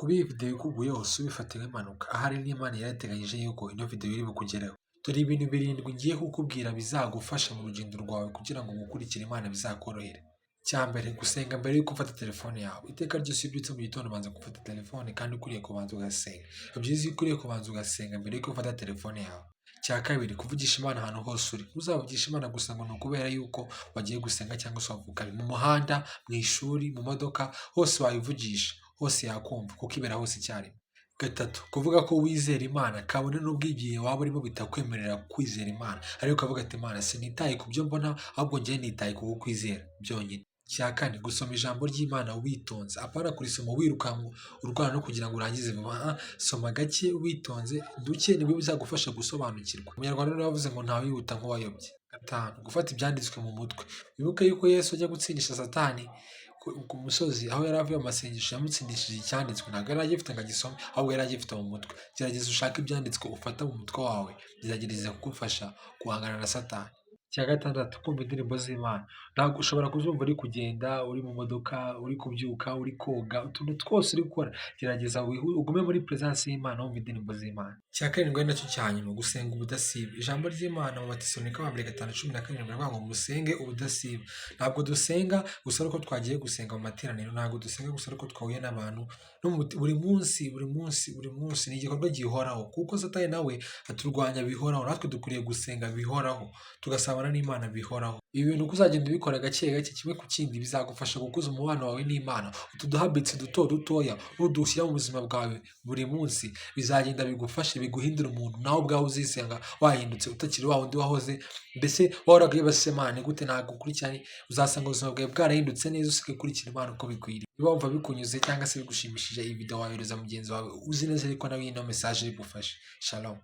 kuba iyi video ikuguyeho si ubifate nk'impanuka, ahari n'Imana yari yarateganyije yuko ino video iri bukugereho. Dore ibintu birindwi ngiye kukubwira bizagufasha mu rugendo rwawe kugira ngo gukurikira Imana bizakorohere. Icya mbere, gusenga mbere yuko ufata telefone yawe. Iteka ryose iyo ubyutse mu gitondo ubanza gufata telefone kandi ukwiriye kubanza ugasenga. Ni byiza iyo ukwiriye kubanza ugasenga mbere yuko ufata telefone yawe. Icya kabiri, kuvugisha Imana ahantu hose uri. Ntuzavugishe Imana gusa ngo ni ukubera yuko wagiye gusenga cyangwa se wavukanye. Mu muhanda, mu ishuri, mu modoka, hose wayivugisha, hose yakumva kuko ibera hose icyarimwe. Gatatu, kuvuga ko wizera Imana kabone n'ubwo igihe waba urimo bitakwemerera kwizera Imana, ariko ukavuga ati Imana sinitaye ku byo mbona ahubwo njyewe nitaye ku kukwizera byonyine. Icya kane, gusoma ijambo ry'Imana witonze, apana kurisoma wirukanka urwana no kugira ngo urangize vuba. Soma gake witonze, duke nibwo bizagufasha gusobanukirwa. Umunyarwanda niwe wavuze ngo ntawe wihuta nk'uwayobye. Gatanu, gufata ibyanditswe mu mutwe. Wibuke yuko Yesu ajya gutsindisha Satani ku musozi aho yari avuye mu masengesho yamutsindishije icyanditswe, ntabwo yari agifite ngo agisome ahubwo yari agifite mu mutwe. Gerageza ushake ibyanditswe ufata mu mutwe wawe, bizagerageza kugufasha guhangana na Satani. Icya gatandatu, kumva indirimbo z'Imana. Ntabwo ushobora kuzumva uri kugenda, uri mu modoka, uri kubyuka, uri koga, utuntu twose uri gukora, gerageza ugume muri presence y'Imana wumva indirimbo z'Imana. Icya karindwi ari nacyo cya nyuma, gusenga ubudasiba. Ijambo ry'Imana mu Batesalonika ba mbere 5:17 baravuga ngo musenge ubudasiba. Ntabwo dusenga gusa ariko twagiye gusenga mu materaniro, ntabwo dusenga gusa ariko twahuye n'abantu, buri munsi ni igikorwa gihoraho kuko Satani nawe aturwanya bihoraho. Natwe dukwiriye gusenga bihoraho, tugasabana n'Imana bihoraho. Ibi bintu uzagenda ubikora gake gake kimwe ku kindi bizagufasha gukuza umubano wawe n'Imana. Utu duhabitsi dutoya nudushyira mu buzima bwawe buri munsi bizagenda bigufashe, biguhindura umuntu nawe ubwawe uzisanga wahindutse utakiri wa wundi wahoze. Mbese wahoraga wibasiye Imana gute ntabwo ukurikiranye, uzasanga ubuzima bwawe bwarahindutse neza usigaye ukurikira Imana uko bikwiriye. Niba wumva bikunyuze cyangwa se bigushimishije iyi video wayohereza mugenzi wawe uzi neza ariko nawe ino message iri bufashe. Shalom.